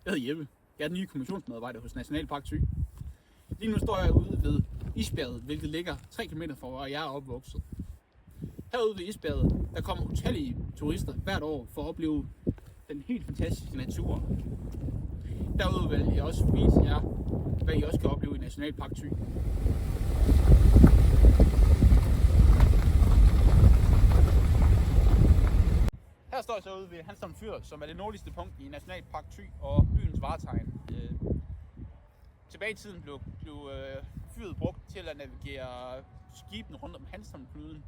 Jeg hedder Jeppe. Jeg er den nye kommunikationsmedarbejder hos Nationalpark Thy. Lige nu står jeg ude ved isbjerget, hvilket ligger 3 km fra, hvor jeg er opvokset. Herude ved isbjerget, der kommer utallige turister hvert år for at opleve den helt fantastiske natur. Derude vil jeg også vise jer, hvad I også kan opleve i Nationalpark Thy. Her står jeg så ude ved Hanstholm Fyr, som er det nordligste punkt i Nationalpark Thy og byens vartegn. Tilbage i tiden blev fyret brugt til at navigere skibene rundt om Hanstholmknuden.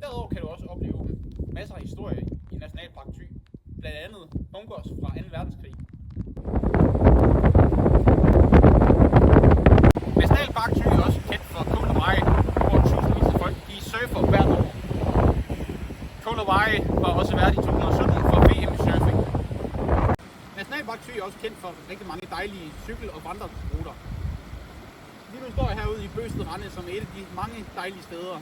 Derudover kan du også opleve masser af historie i Nationalpark Thy, blandt andet bunkers fra 2. verdenskrig. Nationalpark Thy er også kendt for Cold Hawaii, hvor tusindvis af folk surfer hvert år. Cold Hawaii var også vært i 2017 for VM i surfing. Nationalpark Thy er også kendt for rigtig mange dejlige cykel- og vandreruter. Lige nu står jeg herude i Bøsted Rende, som er et af de mange dejlige steder.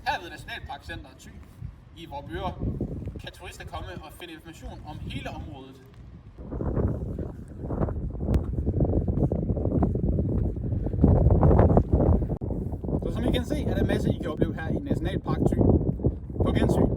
Her ved Nationalparkcenteret Thy i Vorupør kan turister komme og finde information om hele området. Så som I kan se, er der masser, I kan opleve her i Nationalpark Thy. På gensyn.